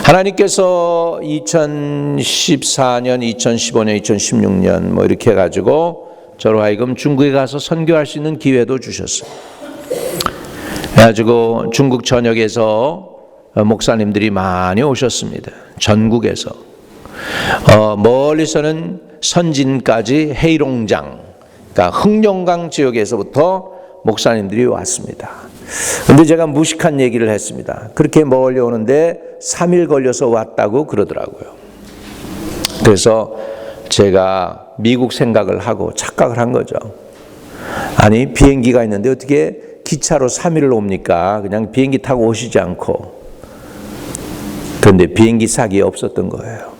하나님께서 2014년, 2015년, 2016년 뭐 이렇게 해가지고 저로 하여금 중국에 가서 선교할 수 있는 기회도 주셨어요. 그래가지고 중국 전역에서 목사님들이 많이 오셨습니다. 전국에서. 멀리서는 선진까지 헤이롱장, 그러니까 흑룡강 지역에서부터 목사님들이 왔습니다. 근데 제가 무식한 얘기를 했습니다. 그렇게 멀리 오는데 3일 걸려서 왔다고 그러더라고요. 그래서 제가 미국 생각을 하고 착각을 한 거죠. 아니, 비행기가 있는데 어떻게 기차로 3일을 옵니까? 그냥 비행기 타고 오시지 않고. 그런데 비행기 싹이 없었던 거예요.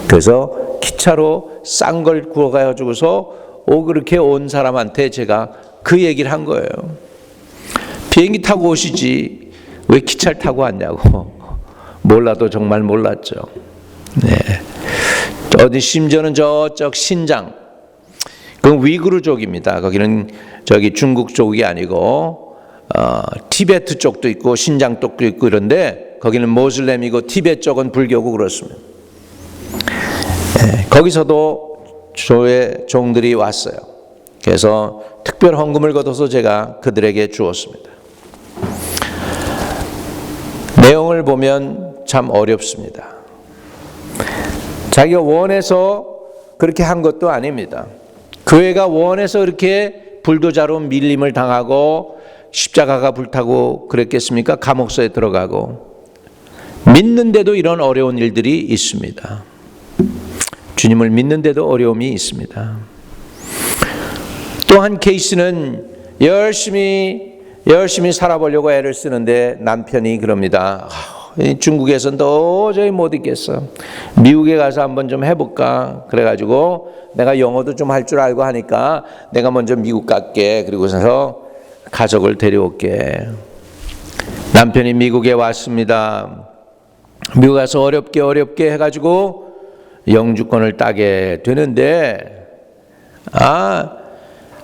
그래서 기차로 싼 걸 구워가지고서 그렇게 온 사람한테 제가 그 얘기를 한 거예요. 비행기 타고 오시지 왜 기차를 타고 왔냐고. 몰라도 정말 몰랐죠. 네. 어디 심지어는 저쪽 신장, 그건 위구르족입니다. 거기는 저기 중국 쪽이 아니고 티베트 쪽도 있고 신장 쪽도 있고 이런데 거기는 모슬렘이고 티베트 쪽은 불교고 그렇습니다. 네. 거기서도 저의 종들이 왔어요. 그래서 특별 헌금을 걷어서 제가 그들에게 주었습니다. 내용을 보면 참 어렵습니다. 자기가 원해서 그렇게 한 것도 아닙니다. 교회가 원해서 이렇게 불도자로 밀림을 당하고 십자가가 불타고 그랬겠습니까? 감옥소에 들어가고. 믿는데도 이런 어려운 일들이 있습니다. 주님을 믿는데도 어려움이 있습니다. 또 한 케이스는 열심히 살아보려고 애를 쓰는데 남편이 그럽니다. 중국에서는 도저히 못 있겠어. 미국에 가서 한번 좀 해볼까. 그래가지고 내가 영어도 좀 할 줄 알고 하니까 내가 먼저 미국 갈게. 그리고서 가족을 데려올게. 남편이 미국에 왔습니다. 미국 가서 어렵게 해가지고 영주권을 따게 되는데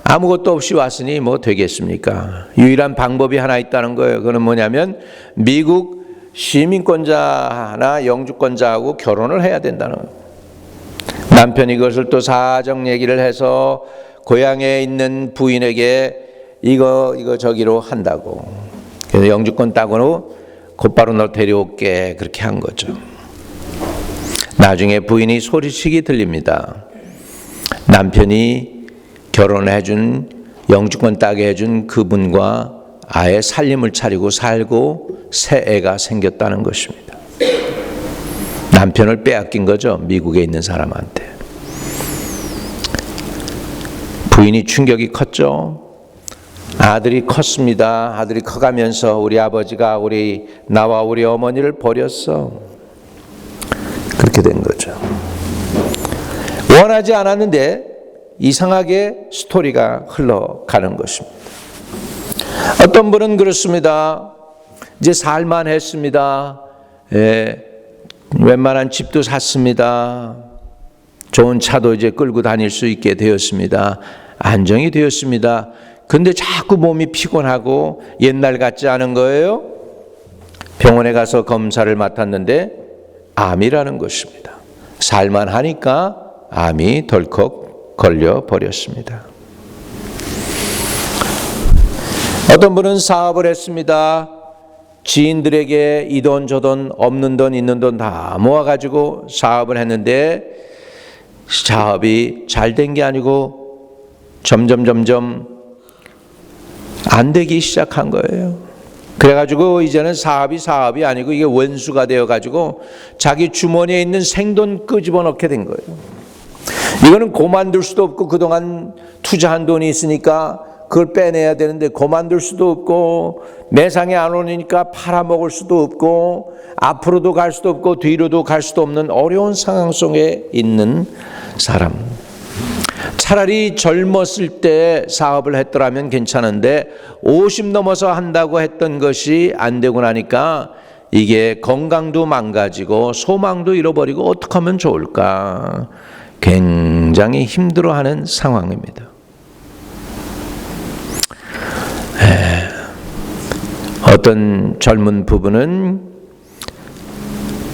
아무것도 없이 왔으니 뭐 되겠습니까? 유일한 방법이 하나 있다는 거예요. 그건 뭐냐면 미국 시민권자나 영주권자하고 결혼을 해야 된다는 거예요. 남편이 그것을 또 사정 얘기를 해서 고향에 있는 부인에게 이거 저기로 한다고. 그래서 영주권 따고는 곧바로 너 데려올게. 그렇게 한 거죠. 나중에 부인이 소리치기 들립니다. 남편이 결혼해준 영주권 따게 해준 그분과 아예 살림을 차리고 살고 새 애가 생겼다는 것입니다. 남편을 빼앗긴 거죠. 미국에 있는 사람한테. 부인이 충격이 컸죠. 아들이 컸습니다. 아들이 커가면서 우리 아버지가 나와 우리 어머니를 버렸어. 그렇게 된 거죠. 원하지 않았는데 이상하게 스토리가 흘러가는 것입니다. 어떤 분은 그렇습니다. 이제 살만했습니다. 웬만한 집도 샀습니다. 좋은 차도 이제 끌고 다닐 수 있게 되었습니다. 안정이 되었습니다. 근데 자꾸 몸이 피곤하고 옛날 같지 않은 거예요. 병원에 가서 검사를 맡았는데 암이라는 것입니다. 살만하니까 암이 덜컥 걸려 버렸습니다. 어떤 분은 사업을 했습니다. 지인들에게 이 돈 저 돈 없는 돈 있는 돈 다 모아가지고 사업을 했는데 사업이 잘 된 게 아니고 점점 안 되기 시작한 거예요. 그래가지고 이제는 사업이 아니고 이게 원수가 되어가지고 자기 주머니에 있는 생돈 끄집어 넣게 된 거예요. 이거는 고만둘 수도 없고 그동안 투자한 돈이 있으니까 그걸 빼내야 되는데 고만둘 수도 없고 매상이 안 오니까 팔아먹을 수도 없고 앞으로도 갈 수도 없고 뒤로도 갈 수도 없는 어려운 상황 속에 있는 사람. 차라리 젊었을 때 사업을 했더라면 괜찮은데 50 넘어서 한다고 했던 것이 안 되고 나니까 이게 건강도 망가지고 소망도 잃어버리고 어떻게 하면 좋을까? 굉장히 힘들어하는 상황입니다. 어떤 젊은 부부는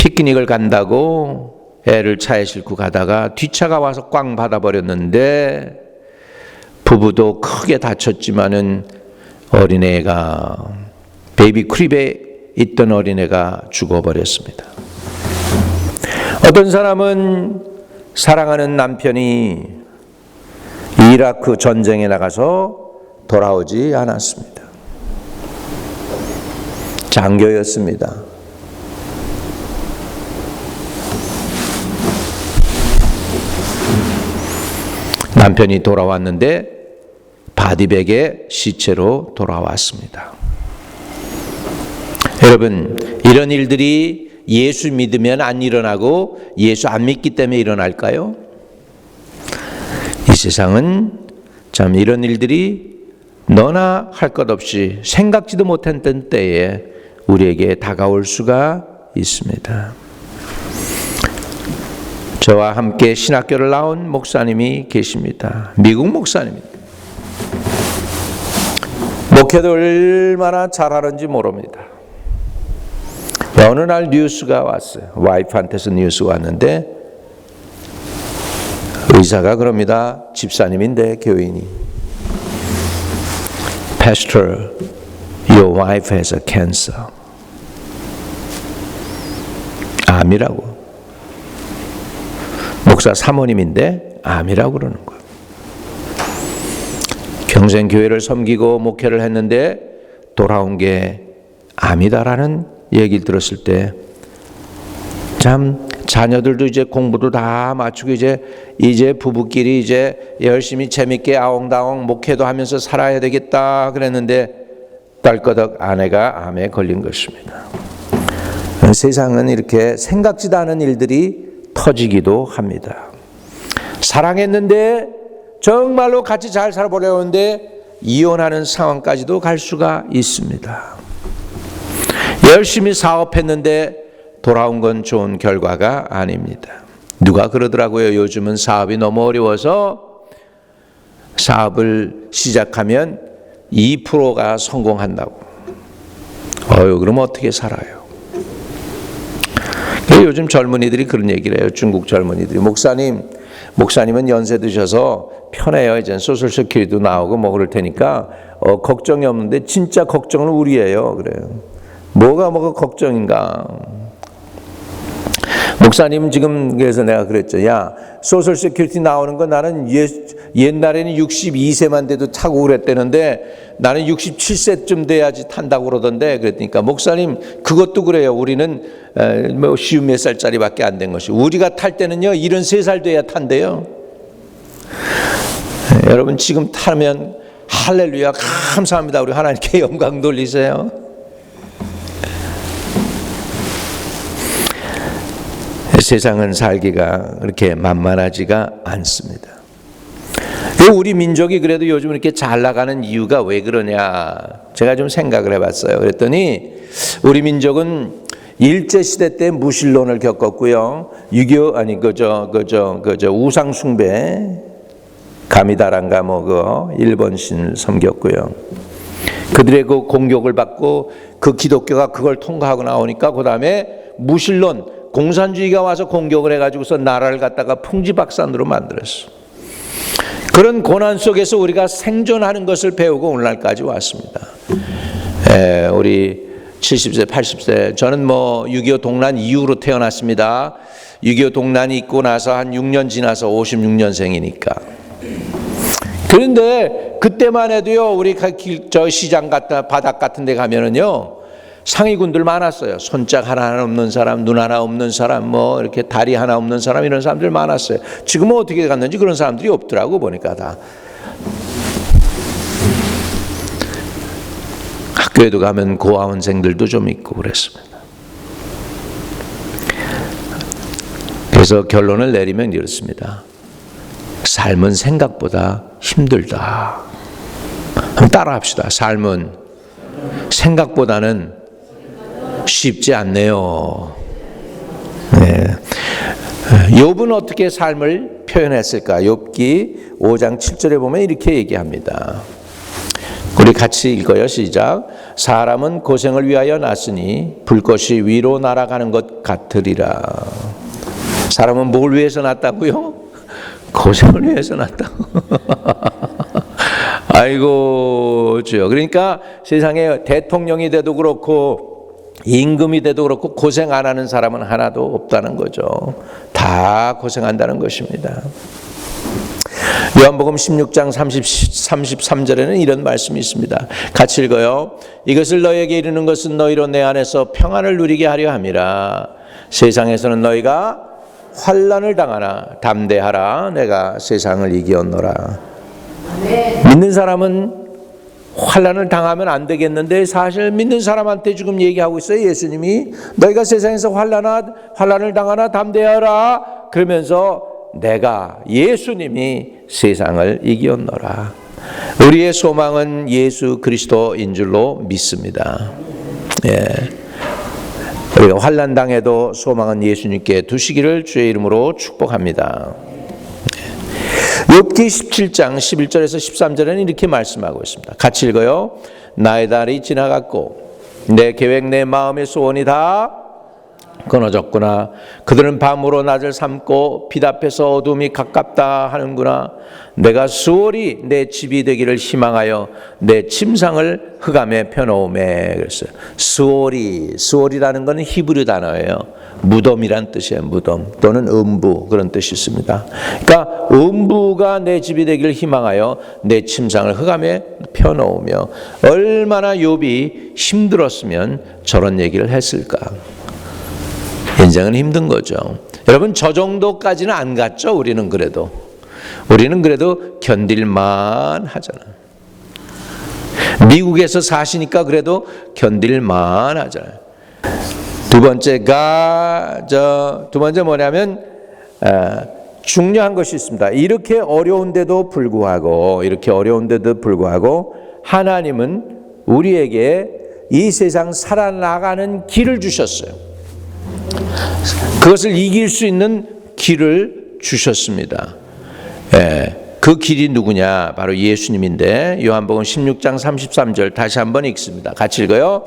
피크닉을 간다고 애를 차에 싣고 가다가 뒷차가 와서 꽝 받아버렸는데 부부도 크게 다쳤지만은 어린애가 베이비 크립에 있던 어린애가 죽어버렸습니다. 어떤 사람은 사랑하는 남편이 이라크 전쟁에 나가서 돌아오지 않았습니다. 장교였습니다. 남편이 돌아왔는데 바디백에 시체로 돌아왔습니다. 여러분, 이런 일들이 예수 믿으면 안 일어나고 예수 안 믿기 때문에 일어날까요? 이 세상은 참 이런 일들이 너나 할 것 없이 생각지도 못했던 때에 우리에게 다가올 수가 있습니다. 저와 함께 신학교를 나온 목사님이 계십니다. 미국 목사님입니다. 목회도 얼마나 잘하는지 모릅니다. 어느 날 뉴스가 왔어요. 와이프한테서 뉴스가 왔는데 의사가 그럽니다. 집사님인데 교인이 Pastor, your wife has a cancer. 암이라고. 목사 사모님인데 암이라고 그러는 거예요. 평생 교회를 섬기고 목회를 했는데 돌아온 게 암이다라는 얘기를 들었을 때 참 자녀들도 이제 공부도 다 마치고 이제 부부끼리 이제 열심히 재밌게 아웅다웅 목회도 하면서 살아야 되겠다 그랬는데 딸꺼덕 아내가 암에 걸린 것입니다. 세상은 이렇게 생각지도 않은 일들이 터지기도 합니다. 사랑했는데 정말로 같이 잘 살아보려고 하는데 이혼하는 상황까지도 갈 수가 있습니다. 열심히 사업했는데 돌아온 건 좋은 결과가 아닙니다. 누가 그러더라고요. 요즘은 사업이 너무 어려워서 사업을 시작하면 2%가 성공한다고. 그럼 어떻게 살아요? 요즘 젊은이들이 그런 얘기를 해요. 중국 젊은이들이. 목사님은 연세 드셔서 편해요. 이제 소셜 세큐리티도 나오고 뭐 그럴 테니까 걱정이 없는데 진짜 걱정은 우리예요. 그래요. 뭐가 걱정인가? 목사님 지금 그래서 내가 그랬죠. 야, 소셜 세큐리티 나오는 거 나는 옛날에는 62세만 돼도 타고 그랬대는데 나는 67세쯤 돼야지 탄다고 그러던데 그랬으니까 목사님 그것도 그래요. 우리는 뭐 쉬운 몇 살짜리밖에 안 된 것이 우리가 탈 때는요 73살 돼야 탄대요. 여러분 지금 타면 할렐루야 감사합니다. 우리 하나님께 영광 돌리세요. 세상은 살기가 그렇게 만만하지가 않습니다. 우리 민족이 그래도 요즘 이렇게 잘 나가는 이유가 왜 그러냐? 제가 좀 생각을 해봤어요. 그랬더니 우리 민족은 일제시대 때 무신론을 겪었고요. 6.25 우상 숭배 가미다란가 일본 신을 섬겼고요. 그들의 그 공격을 받고 그 기독교가 그걸 통과하고 나오니까 그 다음에 무신론 공산주의가 와서 공격을 해가지고서 나라를 갖다가 풍지박산으로 만들었어. 그런 고난 속에서 우리가 생존하는 것을 배우고 오늘날까지 왔습니다. 우리 70세, 80세, 저는 6.25 동란 이후로 태어났습니다. 6.25 동란이 있고 나서 한 6년 지나서 56년생이니까. 그런데 그때만 해도요, 우리 저 시장 바닥 같은 데 가면은요, 상위군들 많았어요. 손짝 하나 없는 사람, 눈 하나 없는 사람, 이렇게 다리 하나 없는 사람, 이런 사람들 많았어요. 지금은 어떻게 갔는지 그런 사람들이 없더라고, 보니까 다. 학교에도 가면 고아원생들도 좀 있고 그랬습니다. 그래서 결론을 내리면 이렇습니다. 삶은 생각보다 힘들다. 한번 따라 합시다. 삶은 생각보다는 쉽지 않네요. 네. 욥은 어떻게 삶을 표현했을까? 욥기 5장 7절에 보면 이렇게 얘기합니다. 우리 우리 같이 읽어요. 시작. 사람은 고생을 위하여 났으니 불꽃이 위로 날아가는 것 같으리라. 사람은 뭘 위해서 났다고요? 고생을 위해서 났다고. 아이고 주여. 그러니까 세상에 대통령이 돼도 그렇고 임금이 돼도 그렇고 고생 안 하는 사람은 하나도 없다는 거죠. 다 고생한다는 것입니다. 요한복음 16장 33절에는 이런 말씀이 있습니다. 같이 읽어요. 이것을 너에게 이르는 것은 너희로 내 안에서 평안을 누리게 하려 함이라. 세상에서는 너희가 환난을 당하나 담대하라. 내가 세상을 이기었노라. 믿는 사람은 환난을 당하면 안 되겠는데 사실 믿는 사람한테 지금 얘기하고 있어요. 예수님이 너희가 세상에서 환난을 당하나 담대하라. 그러면서 내가 예수님이 세상을 이기었노라. 우리의 소망은 예수 그리스도인 줄로 믿습니다. 예. 우리가 환난 당해도 소망은 예수님께 두시기를 주의 이름으로 축복합니다. 욥기 17장 11절에서 13절에는 이렇게 말씀하고 있습니다. 같이 읽어요. 나의 달이 지나갔고 내 계획 내 마음의 소원이 다 끊어졌구나. 그들은 밤으로 낮을 삼고 빛 앞에서 어둠이 가깝다 하는구나. 내가 수월이 내 집이 되기를 희망하여 내 침상을 흑암에 펴놓음에. 그랬어요. 수월이라는 것은 히브리 단어예요. 무덤이란 뜻이에요. 무덤 또는 음부 그런 뜻이 있습니다. 그러니까 음부가 내 집이 되기를 희망하여 내 침상을 흑암에 펴놓으며. 얼마나 욥이 힘들었으면 저런 얘기를 했을까. 인생은 힘든 거죠. 여러분 저 정도까지는 안 갔죠. 우리는 그래도 견딜만 하잖아요. 미국에서 사시니까 그래도 견딜만 하잖아요. 두 번째 뭐냐면 중요한 것이 있습니다. 이렇게 어려운데도 불구하고 하나님은 우리에게 이 세상 살아나가는 길을 주셨어요. 그것을 이길 수 있는 길을 주셨습니다. 그 길이 누구냐? 바로 예수님인데 요한복음 16장 33절 다시 한번 읽습니다. 같이 읽어요.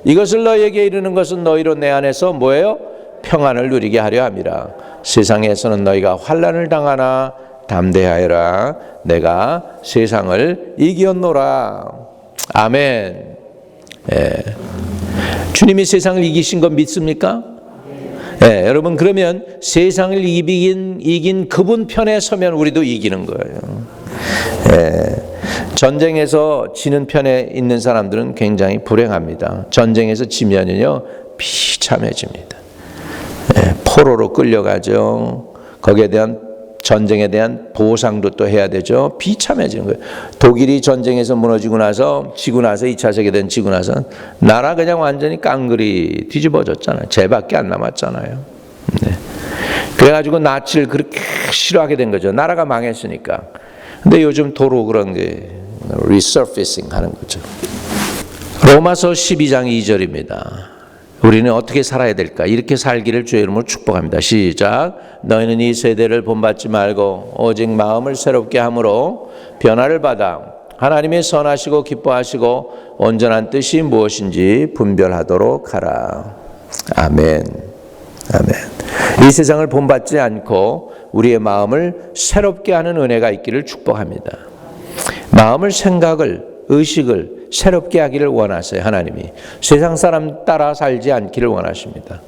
이것을 너희에게 이르는 것은 너희로 내 안에서 뭐예요? 평안을 누리게 하려 함이라. 세상에서는 너희가 환난을 당하나 담대하여라. 내가 세상을 이기었노라. 아멘. 주님이 세상을 이기신 건 믿습니까? 여러분 그러면 세상을 이긴 그분 편에 서면 우리도 이기는 거예요. 전쟁에서 지는 편에 있는 사람들은 굉장히 불행합니다. 전쟁에서 지면은요 비참해집니다. 포로로 끌려가죠. 거기에 대한 전쟁에 대한 보상도 또 해야 되죠. 비참해지는 거예요. 독일이 전쟁에서 지고 나서 2차 세계대전 지고 나서 나라 그냥 완전히 깡그리 뒤집어졌잖아요. 쟤밖에 안 남았잖아요. 네. 그래가지고 나치를 그렇게 싫어하게 된 거죠. 나라가 망했으니까. 근데 요즘 도로 그런 게 리서피싱 하는 거죠. 로마서 12장 2절입니다. 우리는 어떻게 살아야 될까? 이렇게 살기를 주의 이름으로 축복합니다. 시작. 너희는 이 세대를 본받지 말고 오직 마음을 새롭게 함으로 변화를 받아 하나님의 선하시고 기뻐하시고 온전한 뜻이 무엇인지 분별하도록 하라. 아멘. 아멘. 이 세상을 본받지 않고 우리의 마음을 새롭게 하는 은혜가 있기를 축복합니다. 마음을, 생각을, 의식을 새롭게 하기를 원하세요. 하나님이 세상 사람 따라 살지 않기를 원하십니다.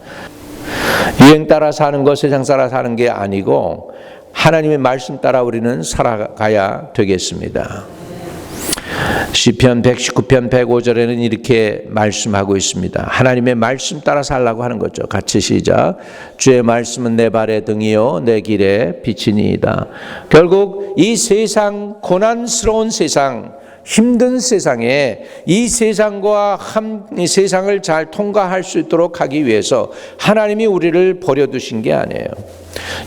유행 따라 사는 거, 세상 따라 사는 게 아니고 하나님의 말씀 따라 우리는 살아가야 되겠습니다. 시편 119편 105절에는 이렇게 말씀하고 있습니다. 하나님의 말씀 따라 살라고 하는 거죠. 같이 시작. 주의 말씀은 내 발의 등이요 내 길의 빛이니이다. 결국 이 세상, 고난스러운 세상, 힘든 세상에 이 세상과 이 세상을 잘 통과할 수 있도록 하기 위해서 하나님이 우리를 버려두신 게 아니에요.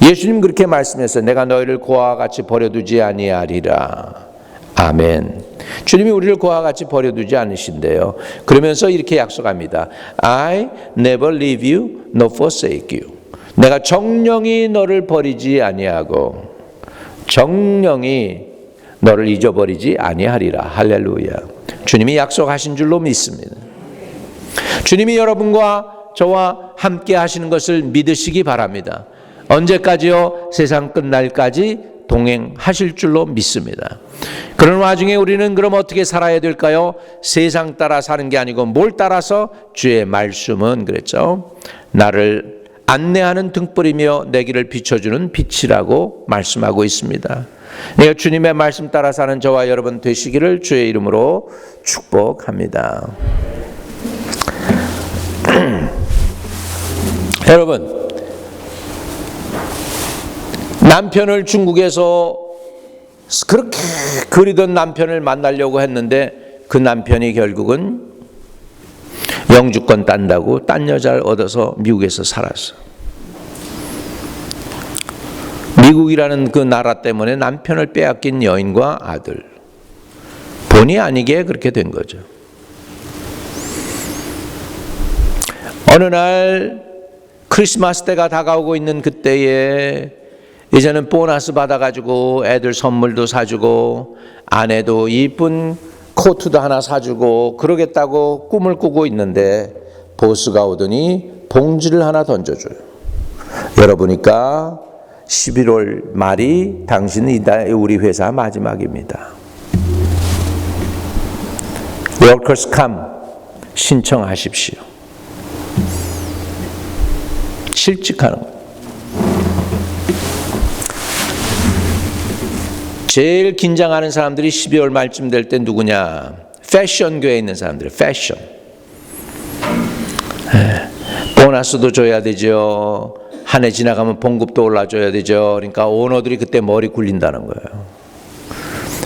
예수님 그렇게 말씀했어요. 내가 너희를 고아와 같이 버려두지 아니하리라. 아멘. 주님이 우리를 고아와 같이 버려두지 않으신대요. 그러면서 이렇게 약속합니다. I never leave you, nor forsake you. 내가 정령이 너를 버리지 아니하고 정령이 너를 잊어버리지 아니하리라. 할렐루야. 주님이 약속하신 줄로 믿습니다. 주님이 여러분과 저와 함께 하시는 것을 믿으시기 바랍니다. 언제까지요? 세상 끝날까지 동행하실 줄로 믿습니다. 그런 와중에 우리는 그럼 어떻게 살아야 될까요? 세상 따라 사는 게 아니고 뭘 따라서? 주의 말씀은 그랬죠. 나를 안내하는 등불이며 내 길을 비춰주는 빛이라고 말씀하고 있습니다. 내가 주님의 말씀 따라 사는 저와 여러분 되시기를 주의 이름으로 축복합니다. 여러분, 남편을 중국에서 그렇게 그리던 남편을 만나려고 했는데 그 남편이 결국은 영주권 딴다고 딴 여자를 얻어서 미국에서 살았어. 미국이라는 그 나라 때문에 남편을 빼앗긴 여인과 아들, 본의 아니게 그렇게 된 거죠. 어느 날 크리스마스 때가 다가오고 있는 그때에 이제는 보너스 받아가지고 애들 선물도 사주고 아내도 이쁜 코트도 하나 사주고 그러겠다고 꿈을 꾸고 있는데 보스가 오더니 봉지를 하나 던져줘요. 열어보니까 11월 말이 당신 우리 회사 마지막입니다. Workers' Comp 신청하십시오. 실직하는 거예요. 제일 긴장하는 사람들이 12월 말쯤 될 때 누구냐? 패션계에 있는 사람들, 패션. 보너스도 줘야 되죠. 한 해 지나가면 봉급도 올라줘야 되죠. 그러니까 오너들이 그때 머리 굴린다는 거예요.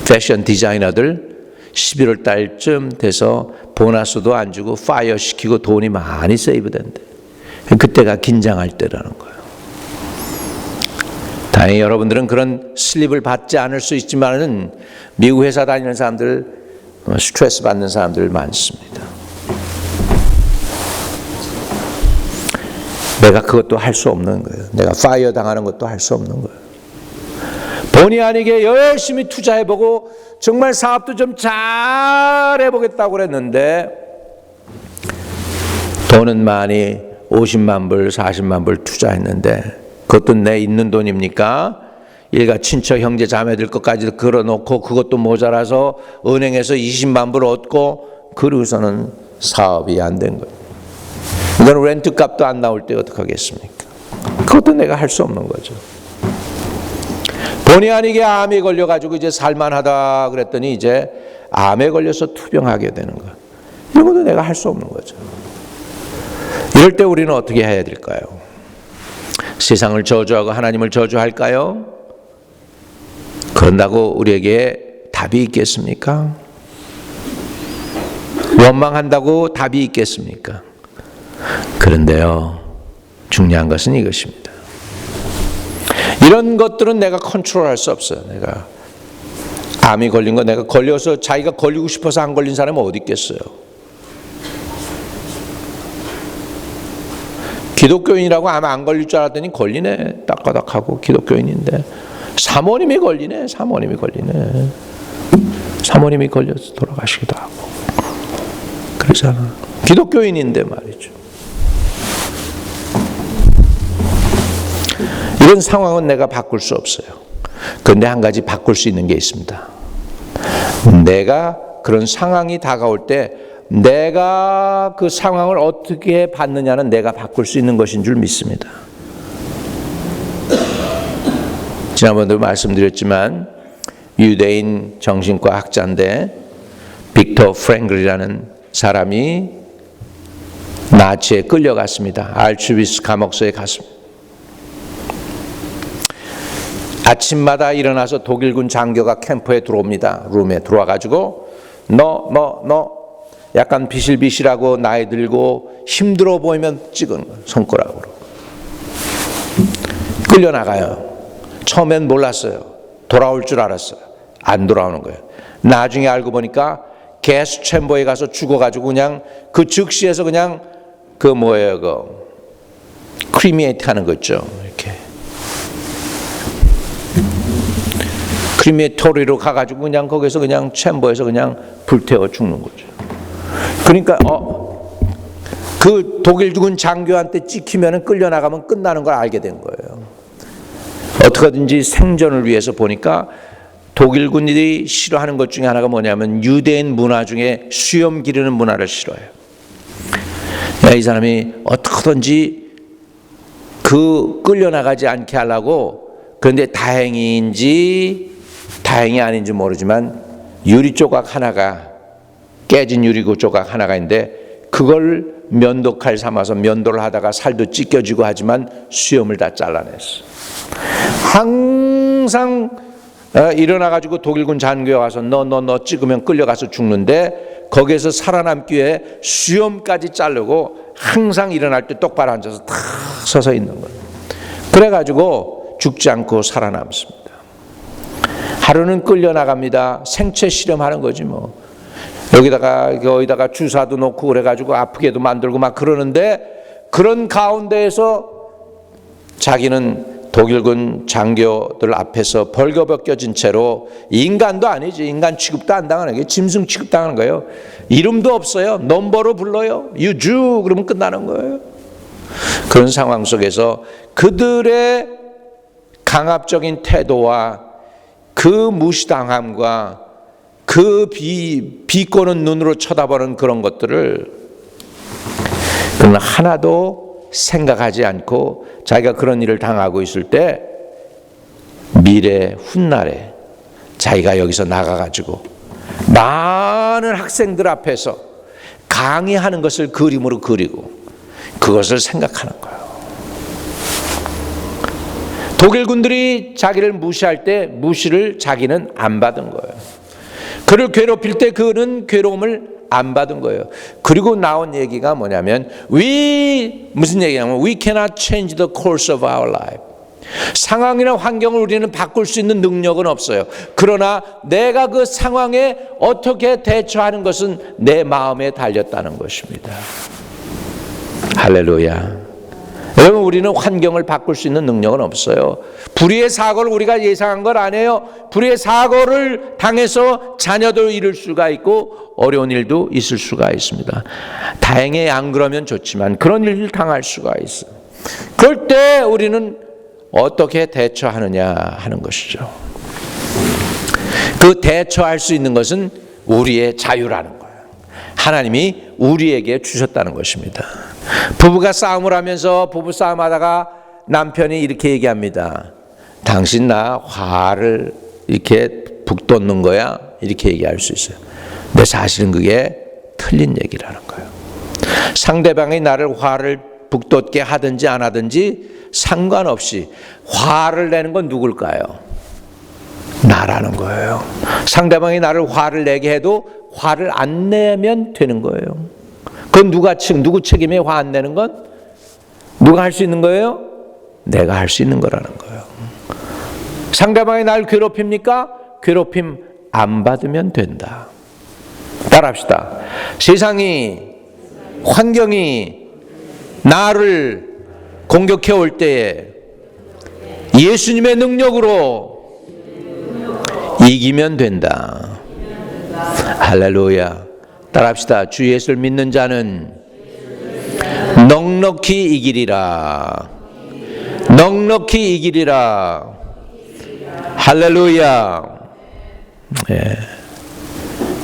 패션 디자이너들 11월 달쯤 돼서 보너스도 안 주고 파이어 시키고 돈이 많이 세이브 된대. 그때가 긴장할 때라는 거예요. 다행히 여러분들은 그런 슬립을 받지 않을 수 있지만은 미국 회사 다니는 사람들 스트레스 받는 사람들 많습니다. 내가 그것도 할 수 없는 거예요. 내가 파이어 당하는 것도 할 수 없는 거예요. 본의 아니게 열심히 투자해보고 정말 사업도 좀 잘 해보겠다고 그랬는데 돈은 많이 50만 불, 40만 불 투자했는데 그것도 내 있는 돈입니까? 일가 친척 형제 자매들 것까지 걸어놓고 그것도 모자라서 은행에서 20만 불 얻고 그러고서는 사업이 안 된 거예요. 이건 렌트 값도 안 나올 때 어떡하겠습니까? 그것도 내가 할 수 없는 거죠. 본의 아니게 암에 걸려가지고 이제 살만하다 그랬더니 이제 암에 걸려서 투병하게 되는 거예요. 이런 것도 내가 할 수 없는 거죠. 이럴 때 우리는 어떻게 해야 될까요? 세상을 저주하고 하나님을 저주할까요? 그런다고 우리에게 답이 있겠습니까? 원망한다고 답이 있겠습니까? 그런데요, 중요한 것은 이것입니다. 이런 것들은 내가 컨트롤할 수 없어요. 내가 암이 걸린 거 내가 걸려서 자기가 걸리고 싶어서 안 걸린 사람은 어디 있겠어요? 기독교인이라고 아마 안 걸릴 줄 알았더니 걸리네. 따까닥하고 기독교인인데 사모님이 걸리네. 사모님이 걸리네. 사모님이 걸려서 돌아가시기도 하고 그러잖아. 기독교인인데 말이죠. 이런 상황은 내가 바꿀 수 없어요. 그런데 한 가지 바꿀 수 있는 게 있습니다. 내가 그런 상황이 다가올 때 내가 그 상황을 어떻게 받느냐는 내가 바꿀 수 있는 것인 줄 믿습니다. 지난번에도 말씀드렸지만 유대인 정신과 학자인데 빅터 프랭글이라는 사람이 나치에 끌려갔습니다. 알츠비스 감옥소에 갔습니다. 아침마다 일어나서 독일군 장교가 캠프에 들어옵니다. 룸에 들어와가지고 너 약간 비실비실하고 나이 들고 힘들어 보이면 찍은 거예요. 손가락으로. 끌려나가요. 처음엔 몰랐어요. 돌아올 줄 알았어요. 안 돌아오는 거예요. 나중에 알고 보니까 게스 챔버에 가서 죽어가지고 그냥 그 즉시에서 그냥 크리미에이트 하는 거 있죠. 이렇게. 크리미토리로 가가지고 그냥 거기서 그냥 챔버에서 그냥 불태워 죽는 거죠. 그러니까 그 독일군 장교한테 찍히면 끌려나가면 끝나는 걸 알게 된 거예요. 어떻게든지 생존을 위해서 보니까 독일군들이 싫어하는 것 중에 하나가 뭐냐면 유대인 문화 중에 수염 기르는 문화를 싫어해요. 이 사람이 어떻게든지 그 끌려나가지 않게 하려고, 그런데 다행인지 다행이 아닌지 모르지만 유리 조각 하나가, 깨진 유리 조각 하나가 있는데 그걸 면도칼 삼아서 면도를 하다가 살도 찢겨지고 하지만 수염을 다 잘라냈어. 항상 일어나가지고 독일군 장교에 와서 너 찍으면 끌려가서 죽는데 거기에서 살아남기 위해 수염까지 자르고 항상 일어날 때 똑바로 앉아서 탁 서서 있는 거예요. 그래가지고 죽지 않고 살아남습니다. 하루는 끌려나갑니다. 생체 실험하는 거지 뭐. 여기다가 주사도 놓고 그래가지고 아프게도 만들고 막 그러는데, 그런 가운데에서 자기는 독일군 장교들 앞에서 벌거벗겨진 채로, 인간도 아니지, 인간 취급도 안 당하는 게 짐승 취급당하는 거예요. 이름도 없어요. 넘버로 불러요. 유주 그러면 끝나는 거예요. 그런 상황 속에서 그들의 강압적인 태도와 그 무시당함과 그 비꼬는 눈으로 쳐다보는 그런 것들을 그러나 하나도 생각하지 않고 자기가 그런 일을 당하고 있을 때 미래 훗날에 자기가 여기서 나가가지고 많은 학생들 앞에서 강의하는 것을 그림으로 그리고 그것을 생각하는 거예요. 독일군들이 자기를 무시할 때 무시를 자기는 안 받은 거예요. 그를 괴롭힐 때 그는 괴로움을 안 받은 거예요. 그리고 나온 얘기가 뭐냐면 무슨 얘기냐면 We cannot change the course of our life. 상황이나 환경을 우리는 바꿀 수 있는 능력은 없어요. 그러나 내가 그 상황에 어떻게 대처하는 것은 내 마음에 달렸다는 것입니다. 할렐루야. 여러분, 우리는 환경을 바꿀 수 있는 능력은 없어요. 불의의 사고를 우리가 예상한 걸 아니에요. 불의의 사고를 당해서 자녀도 잃을 수가 있고 어려운 일도 있을 수가 있습니다. 다행히 안 그러면 좋지만 그런 일을 당할 수가 있어요. 그럴 때 우리는 어떻게 대처하느냐 하는 것이죠. 그 대처할 수 있는 것은 우리의 자유라는 거예요. 하나님이 우리에게 주셨다는 것입니다. 부부가 싸움을 하면서 부부싸움하다가 남편이 이렇게 얘기합니다. 당신 나 화를 이렇게 북돋는 거야? 이렇게 얘기할 수 있어요. 근데 사실은 그게 틀린 얘기라는 거예요. 상대방이 나를 화를 북돋게 하든지 안 하든지 상관없이 화를 내는 건 누굴까요? 나라는 거예요. 상대방이 나를 화를 내게 해도 화를 안 내면 되는 거예요. 그건 누구 책임에 화 안 내는 건? 누가 할 수 있는 거예요? 내가 할 수 있는 거라는 거예요. 상대방이 날 괴롭힙니까? 괴롭힘 안 받으면 된다. 따라합시다. 세상이, 환경이 나를 공격해 올 때에 예수님의 능력으로 이기면 된다. 할렐루야. 따라합시다. 주 예수를 믿는 자는 넉넉히 이기리라. 넉넉히 이기리라. 할렐루야. 네.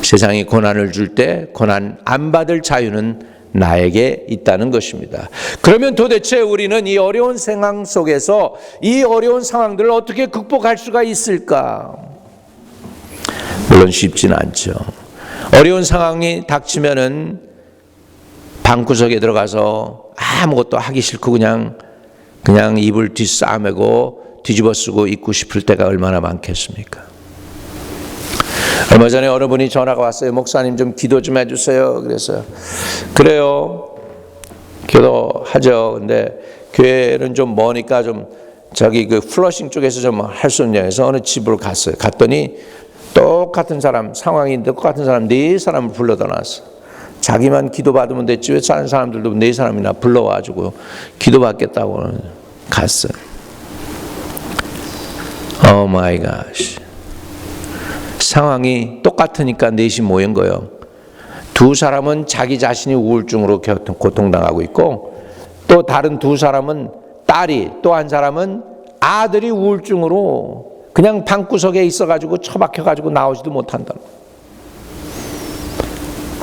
세상이 고난을 줄 때 고난 안 받을 자유는 나에게 있다는 것입니다. 그러면 도대체 우리는 이 어려운 상황 속에서 이 어려운 상황들을 어떻게 극복할 수가 있을까? 물론 쉽지는 않죠. 어려운 상황이 닥치면은 방구석에 들어가서 아무것도 하기 싫고 그냥 이불 뒷싸매고 뒤집어 쓰고 있고 싶을 때가 얼마나 많겠습니까? 얼마 전에 어느 분이 전화가 왔어요. 목사님 좀 기도 좀 해주세요. 그래서 그래요. 기도하죠. 근데 교회는 좀 머니까 좀 저기 그 플러싱 쪽에서 좀 할 수 없냐 해서 어느 집으로 갔어요. 갔더니 똑같은 사람, 상황이 똑같은 사람 4사람을 불러다 놨어. 자기만 기도받으면 됐지 왜 다른 사람들도 4사람이나 불러와가지고 기도받겠다고 갔어요. 오 마이 갓. 상황이 똑같으니까 넷이 모인 거예요. 두 사람은 자기 자신이 우울증으로 고통당하고 있고, 또 다른 두 사람은 딸이, 또 한 사람은 아들이 우울증으로 그냥 방구석에 있어가지고 처박혀가지고 나오지도 못한다.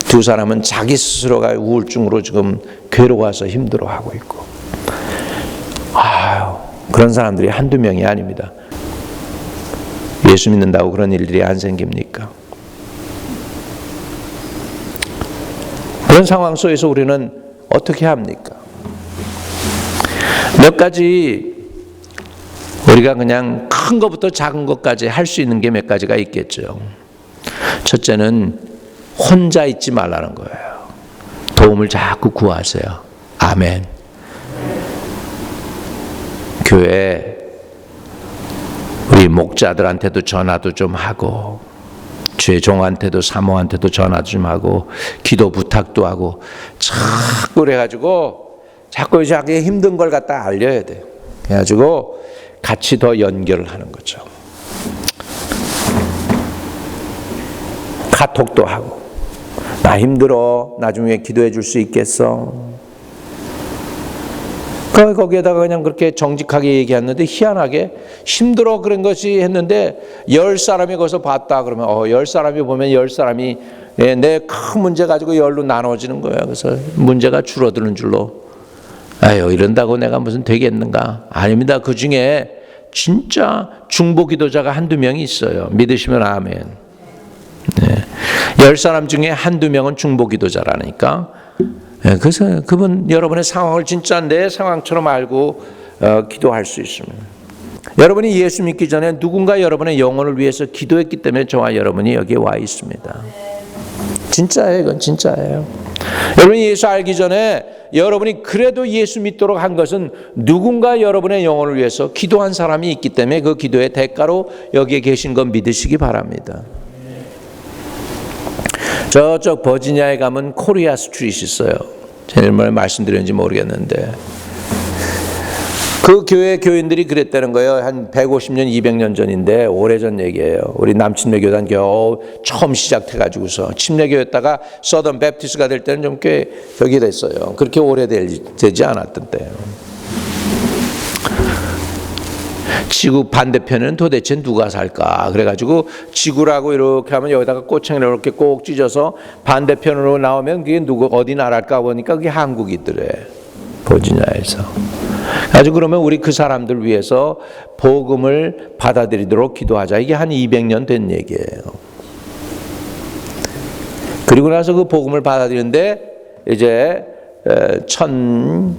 두 사람은 자기 스스로가 우울증으로 지금 괴로워서 힘들어하고 있고, 그런 사람들이 한두 명이 아닙니다. 예수 믿는다고 그런 일들이 안 생깁니까? 그런 상황 속에서 우리는 어떻게 합니까? 몇 가지 우리가 그냥 큰 것부터 작은 것까지 할 수 있는 게 몇 가지가 있겠죠. 첫째는 혼자 있지 말라는 거예요. 도움을 자꾸 구하세요. 아멘. 교회 우리 목자들한테도 전화도 좀 하고, 죄종한테도 사모한테도 전화 좀 하고, 기도 부탁도 하고, 자꾸 그래가지고 자꾸 자기 힘든 걸 갖다 알려야 돼. 그래가지고 같이 더 연결을 하는 거죠. 카톡도 하고, 나 힘들어, 나중에 기도해 줄 수 있겠어? 거기에다가 그냥 그렇게 정직하게 얘기했는데, 희한하게 힘들어 그런 것이 했는데 10사람이 거기서 봤다 그러면 10사람이 보면 10사람이 내 큰 문제 가지고 10로 나눠지는 거예요. 그래서 문제가 줄어드는 줄로, 아유 이런다고 내가 무슨 되겠는가? 아닙니다. 그 중에 진짜 중보 기도자가 한두 명이 있어요. 믿으시면 아멘. 네. 10사람 중에 한두 명은 중보 기도자라니까. 네, 그래서 그분 여러분의 상황을 진짜 내 상황처럼 알고 기도할 수 있습니다. 여러분이 예수 믿기 전에 누군가 여러분의 영혼을 위해서 기도했기 때문에 저와 여러분이 여기에 와 있습니다. 진짜예요. 이건 진짜예요. 여러분이 예수 알기 전에 여러분이 그래도 예수 믿도록 한 것은 누군가 여러분의 영혼을 위해서 기도한 사람이 있기 때문에 그 기도의 대가로 여기에 계신 건 믿으시기 바랍니다. 저쪽 버지니아에 가면 코리아 스트릿이 있어요. 제가 얼마나 말씀드렸는지 모르겠는데, 그 교회 교인들이 그랬다는 거예요. 한 150년, 200년 전인데 오래전 얘기예요. 우리 남침례교단 겨우 처음 시작해가지고서 침례교였다가 서던 베프티스가 될 때는 좀 꽤 저기 됐어요. 그렇게 오래되지 않았던 때예요. 지구 반대편에는 도대체 누가 살까? 그래가지고 지구라고 이렇게 하면 여기다가 꼬챙이를 이렇게 꼭 찢어서 반대편으로 나오면 그게 누구 어디 나라일까 보니까 그게 한국이더래. 버지니아에서. 아주 그러면 우리 그 사람들 위해서 복음을 받아들이도록 기도하자. 이게 한 200년 된 얘기예요. 그리고 나서 그 복음을 받아들이는데 이제 1903년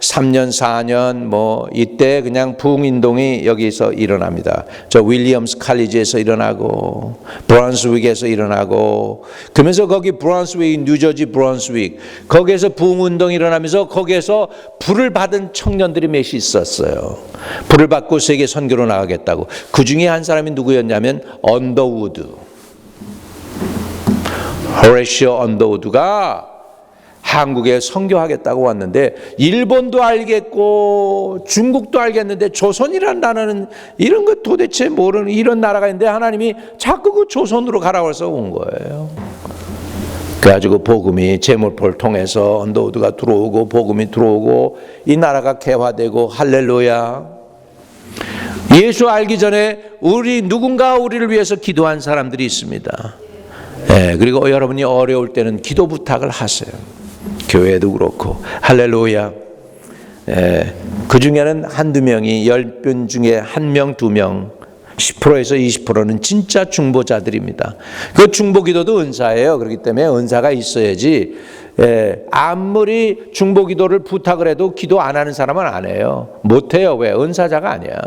4년 뭐 이때 그냥 부흥운동이 여기서 일어납니다. 저 윌리엄스 칼리지에서 일어나고 브런스윅에서 일어나고, 그러면서 거기 브런스윅, 뉴저지 브런스윅, 거기에서 부흥운동이 일어나면서 거기에서 불을 받은 청년들이 몇이 있었어요. 불을 받고 세계 선교로 나가겠다고. 그 중에 한 사람이 누구였냐면 언더우드, 호레시오 언더우드가 한국에 선교하겠다고 왔는데, 일본도 알겠고 중국도 알겠는데 조선이라는 나라는 이런 거 도대체 모르는 이런 나라가 있는데 하나님이 자꾸 그 조선으로 가라고 해서 온 거예요. 그래가지고 복음이 제물포를 통해서 언더우드가 들어오고 복음이 들어오고 이 나라가 개화되고, 할렐루야. 예수 알기 전에 누군가 우리를 위해서 기도한 사람들이 있습니다. 네, 그리고 여러분이 어려울 때는 기도 부탁을 하세요. 교회도 그렇고, 할렐루야. 그 중에는 한두 명이 10분 중에 1명, 2명, 10%에서 20%는 진짜 중보자들입니다. 그 중보 기도도 은사예요. 그렇기 때문에 은사가 있어야지. 아무리 중보 기도를 부탁을 해도 기도 안 하는 사람은 안 해요. 못 해요. 왜? 은사자가 아니야.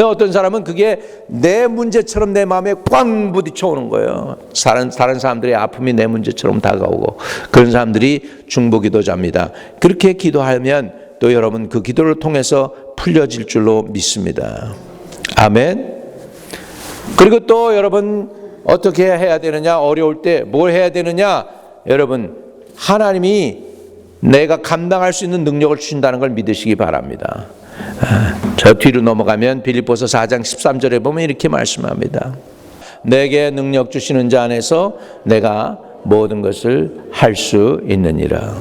어떤 사람은 그게 내 문제처럼 내 마음에 꽝 부딪혀 오는 거예요. 다른 사람들의 아픔이 내 문제처럼 다가오고, 그런 사람들이 중보 기도자입니다. 그렇게 기도하면 또 여러분 그 기도를 통해서 풀려질 줄로 믿습니다. 아멘. 그리고 또 여러분 어떻게 해야 되느냐? 어려울 때 뭘 해야 되느냐? 여러분, 하나님이 내가 감당할 수 있는 능력을 주신다는 걸 믿으시기 바랍니다. 저 뒤로 넘어가면 빌립보서 4장 13절에 보면 이렇게 말씀합니다. 내게 능력 주시는 자 안에서 내가 모든 것을 할 수 있느니라.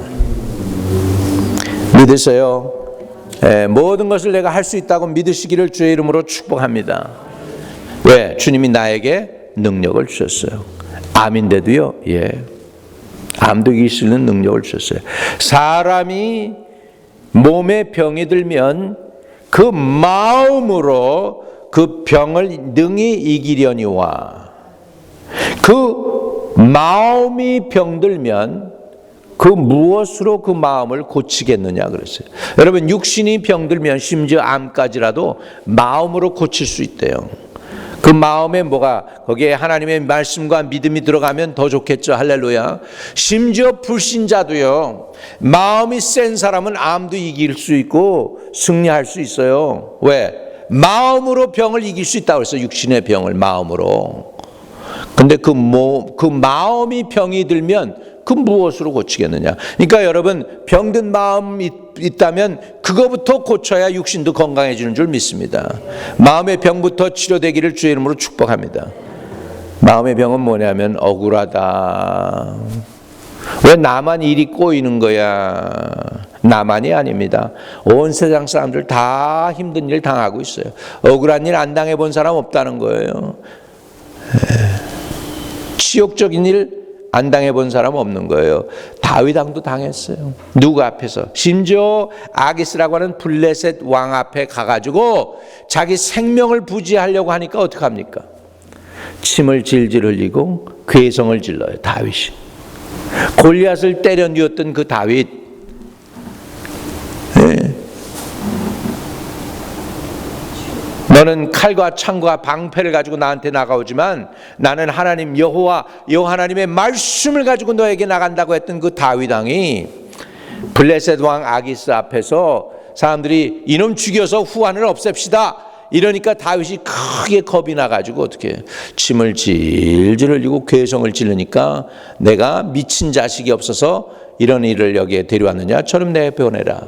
믿으세요? 모든 것을 내가 할 수 있다고 믿으시기를 주의 이름으로 축복합니다. 왜? 주님이 나에게 능력을 주셨어요. 암인데도요. 암도 이길 수 있는 능력을 주셨어요. 사람이 몸에 병이 들면 그 마음으로 그 병을 능히 이기려니와, 그 마음이 병들면 그 무엇으로 그 마음을 고치겠느냐 그랬어요. 여러분, 육신이 병들면 심지어 암까지라도 마음으로 고칠 수 있대요. 그 마음에 거기에 하나님의 말씀과 믿음이 들어가면 더 좋겠죠. 할렐루야. 심지어 불신자도요, 마음이 센 사람은 암도 이길 수 있고 승리할 수 있어요. 왜? 마음으로 병을 이길 수 있다고 했어요. 육신의 병을 마음으로. 근데 그 마음이 병이 들면 그 무엇으로 고치겠느냐. 그러니까 여러분, 병든 마음이 있다면 그거부터 고쳐야 육신도 건강해지는 줄 믿습니다. 마음의 병부터 치료되기를 주의 이름으로 축복합니다. 마음의 병은 뭐냐면 억울하다. 왜 나만 일이 꼬이는 거야? 나만이 아닙니다. 온 세상 사람들 다 힘든 일 당하고 있어요. 억울한 일 안 당해본 사람 없다는 거예요. 치욕적인 일 안 당해본 사람 없는 거예요. 다윗 왕도 당했어요. 누구 앞에서? 심지어 아기스라고 하는 블레셋 왕 앞에 가가지고 자기 생명을 부지하려고 하니까 어떡합니까? 침을 질질 흘리고 괴성을 질러요. 다윗이. 골리앗을 때려 누웠던 그 다윗. 너는 칼과 창과 방패를 가지고 나한테 나가오지만 나는 하나님 여호와 하나님의 말씀을 가지고 너에게 나간다고 했던 그 다윗 왕이 블레셋 왕 아기스 앞에서 사람들이 이놈 죽여서 후환을 없앱시다 이러니까 다윗이 크게 겁이 나가지고 어떻게 침을 질질 흘리고 괴성을 지르니까 내가 미친 자식이 없어서 이런 일을 여기에 데려왔느냐, 저놈 내게 보내라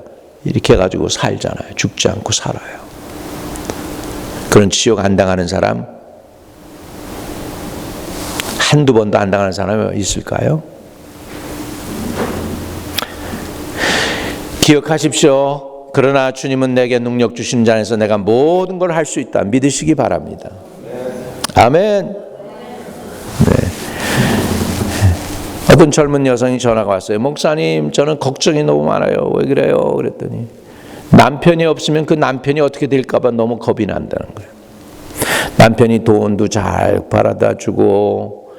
이렇게 해가지고 살잖아요. 죽지 않고 살아요. 그런 치욕 안 당하는 사람, 한두 번도 안 당하는 사람이 있을까요? 기억하십시오. 그러나 주님은 내게 능력 주시는 자 안에서 내가 모든 걸 할 수 있다. 믿으시기 바랍니다. 아멘. 어떤 젊은 여성이 전화가 왔어요. 목사님, 저는 걱정이 너무 많아요. 왜 그래요? 그랬더니 남편이 없으면 그 남편이 어떻게 될까 봐 너무 겁이 난다는 거예요. 남편이 돈도 잘 벌어다 주고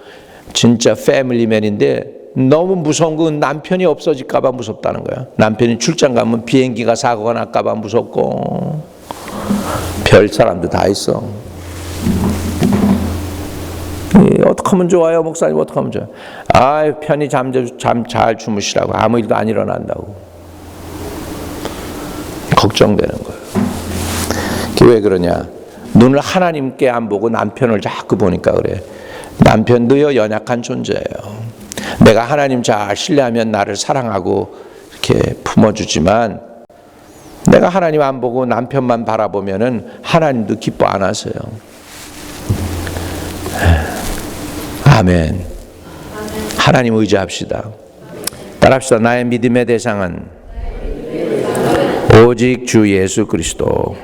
진짜 패밀리맨인데 너무 무서운 건 남편이 없어질까 봐 무섭다는 거야. 남편이 출장 가면 비행기가 사고가 날까 봐 무섭고 별 사람도 다 있어. 어떻게 하면 좋아요, 목사님? 어떻게 하면 좋아요? 편히 잠 잘 주무시라고. 아무 일도 안 일어난다고. 걱정되는 거예요. 왜 그러냐? 눈을 하나님께 안 보고 남편을 자꾸 보니까 그래. 남편도요, 연약한 존재예요. 내가 하나님 잘 신뢰하면 나를 사랑하고 이렇게 품어주지만 내가 하나님 안 보고 남편만 바라보면은 하나님도 기뻐 안 하세요. 아멘. 하나님 의지합시다. 따라합시다. 나의 믿음의 대상은 오직 주 예수 그리스도.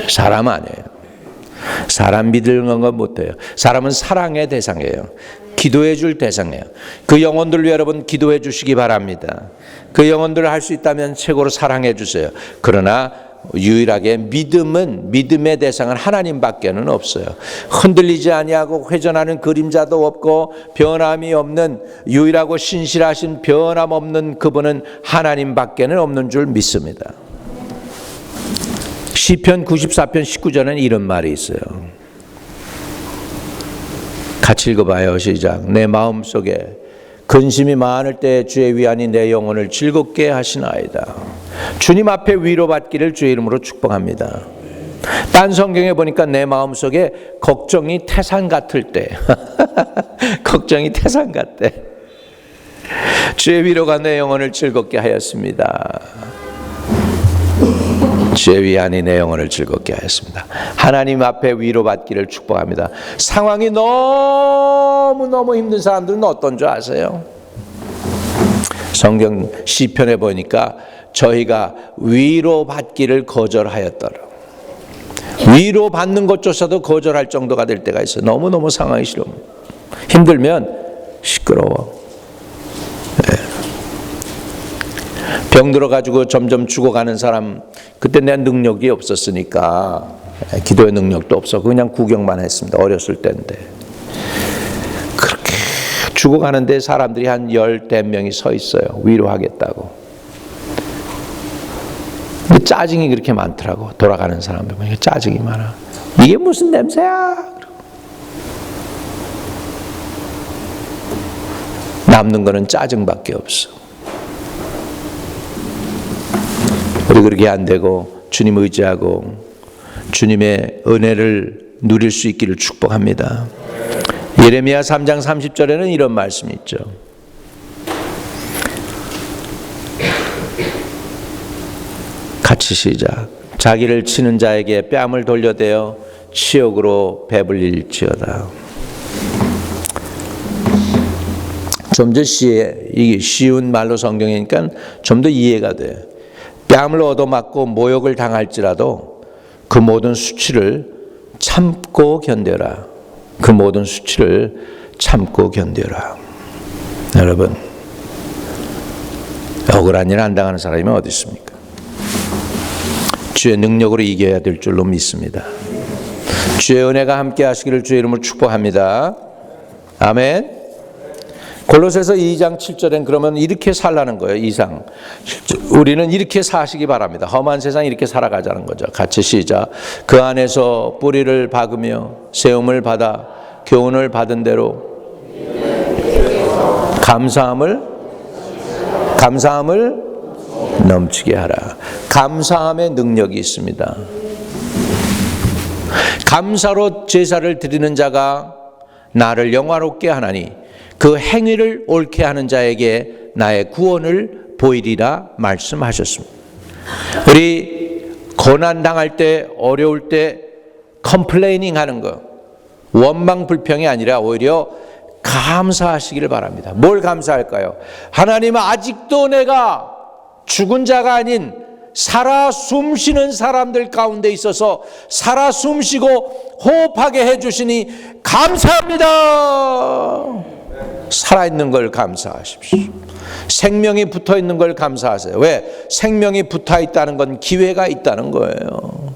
사람 아니에요. 사람 믿는 건 못해요. 사람은 사랑의 대상이에요. 기도해 줄 대상이에요. 그 영혼들을 여러분 기도해 주시기 바랍니다. 그 영혼들을 할 수 있다면 최고로 사랑해 주세요. 그러나 유일하게 믿음의 대상은 하나님밖에는 없어요. 흔들리지 아니하고 회전하는 그림자도 없고 변함이 없는 유일하고 신실하신 변함없는 그분은 하나님밖에는 없는 줄 믿습니다. 시편 94편 19절에는 이런 말이 있어요. 같이 읽어봐요. 시작. 내 마음속에 근심이 많을 때 주의 위안이 내 영혼을 즐겁게 하시나이다. 주님 앞에 위로받기를 주의 이름으로 축복합니다. 딴 성경에 보니까 내 마음속에 걱정이 태산 같을 때 걱정이 태산 같대. 주의 위로가 내 영혼을 즐겁게 하였습니다. 주의 위안이 내 영혼을 즐겁게 하였습니다. 하나님 앞에 위로받기를 축복합니다. 상황이 너무너무 힘든 사람들은 어떤 줄 아세요? 성경 시편에 보니까 저희가 위로받기를 거절하였더라. 위로받는 것조차도 거절할 정도가 될 때가 있어요. 너무너무 상황이 싫어. 힘들면 시끄러워. 병 들어가지고 점점 죽어가는 사람, 그때 내 능력이 없었으니까, 기도의 능력도 없었고 그냥 구경만 했습니다. 어렸을 때인데. 그렇게 죽어가는데 사람들이 한 10-15명이 서 있어요. 위로하겠다고. 근데 짜증이 그렇게 많더라고. 돌아가는 사람들 보니까 짜증이 많아. 이게 무슨 냄새야? 남는 거는 짜증밖에 없어. 우리 그렇게 안 되고 주님 의지하고 주님의 은혜를 누릴 수 있기를 축복합니다. 예레미야 3장 30절에는 이런 말씀이 있죠. 같이 시작. 자기를 치는 자에게 뺨을 돌려대어 치욕으로 배불릴지어다. 좀 더 이게 쉬운 말로 성경이니까 좀 더 이해가 돼. 뺨을 얻어맞고 모욕을 당할지라도 그 모든 수치를 참고 견뎌라. 그 모든 수치를 참고 견뎌라. 여러분, 억울한 일 안 당하는 사람이 어디 있습니까? 주의 능력으로 이겨야 될 줄로 믿습니다. 주의 은혜가 함께 하시기를 주의 이름으로 축복합니다. 아멘. 골로새서 2장 7절엔 그러면 이렇게 살라는 거예요. 이상 우리는 이렇게 사시기 바랍니다. 험한 세상 이렇게 살아가자는 거죠. 같이 시작. 그 안에서 뿌리를 박으며 세움을 받아 교훈을 받은 대로 감사함을 넘치게 하라. 감사함의 능력이 있습니다. 감사로 제사를 드리는 자가 나를 영화롭게 하나니 그 행위를 옳게 하는 자에게 나의 구원을 보이리라 말씀하셨습니다. 우리 고난 당할 때, 어려울 때 컴플레이닝 하는 거, 원망 불평이 아니라 오히려 감사하시기를 바랍니다. 뭘 감사할까요? 하나님, 아직도 내가 죽은 자가 아닌 살아 숨쉬는 사람들 가운데 있어서 살아 숨쉬고 호흡하게 해주시니 감사합니다. 살아있는 걸 감사하십시오. 생명이 붙어있는 걸 감사하세요. 왜? 생명이 붙어있다는 건 기회가 있다는 거예요.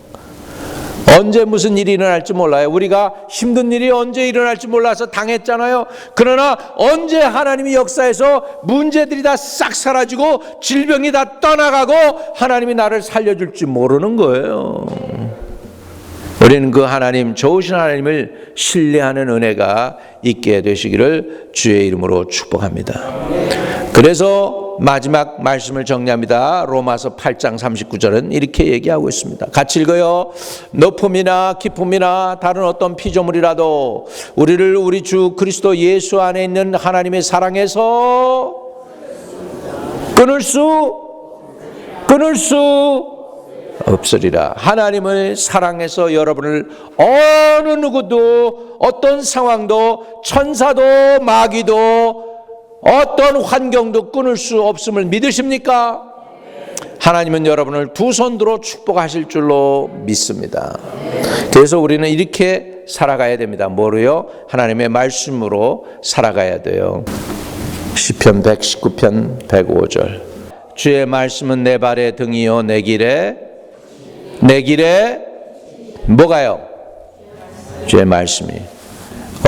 언제 무슨 일이 일어날지 몰라요. 우리가 힘든 일이 언제 일어날지 몰라서 당했잖아요. 그러나 언제 하나님이 역사에서 문제들이 다 싹 사라지고 질병이 다 떠나가고 하나님이 나를 살려줄지 모르는 거예요. 우리는 그 하나님, 좋으신 하나님을 신뢰하는 은혜가 있게 되시기를 주의 이름으로 축복합니다. 그래서 마지막 말씀을 정리합니다. 로마서 8장 39절은 이렇게 얘기하고 있습니다. 같이 읽어요. 높음이나 기쁨이나 다른 어떤 피조물이라도 우리를 우리 주 그리스도 예수 안에 있는 하나님의 사랑에서 끊을 수 없으리라. 하나님을 사랑해서 여러분을 어느 누구도, 어떤 상황도, 천사도 마귀도, 어떤 환경도 끊을 수 없음을 믿으십니까? 하나님은 여러분을 두 손 들어 축복하실 줄로 믿습니다. 그래서 우리는 이렇게 살아가야 됩니다. 뭐로요? 하나님의 말씀으로 살아가야 돼요. 시편 119편 105절. 주의 말씀은 내 발의 등이요 내 길에 뭐가요? 주의 말씀이.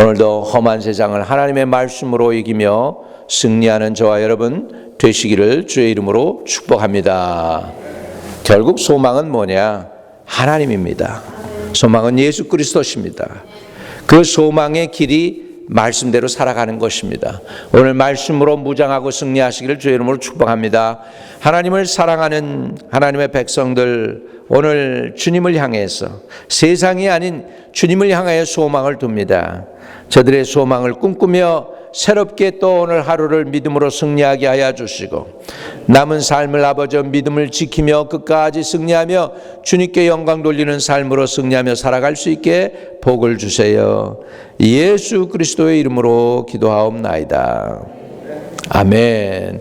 오늘도 험한 세상을 하나님의 말씀으로 이기며 승리하는 저와 여러분 되시기를 주의 이름으로 축복합니다. 결국 소망은 뭐냐? 하나님입니다. 소망은 예수 그리스도십니다. 그 소망의 길이 말씀대로 살아가는 것입니다. 오늘 말씀으로 무장하고 승리하시기를 주의 이름으로 축복합니다. 하나님을 사랑하는 하나님의 백성들, 오늘 주님을 향해서, 세상이 아닌 주님을 향하여 소망을 둡니다. 저들의 소망을 꿈꾸며 새롭게 또 오늘 하루를 믿음으로 승리하게 하여 주시고 남은 삶을 아버지 믿음을 지키며 끝까지 승리하며 주님께 영광 돌리는 삶으로 승리하며 살아갈 수 있게 복을 주세요. 예수 그리스도의 이름으로 기도하옵나이다. 아멘.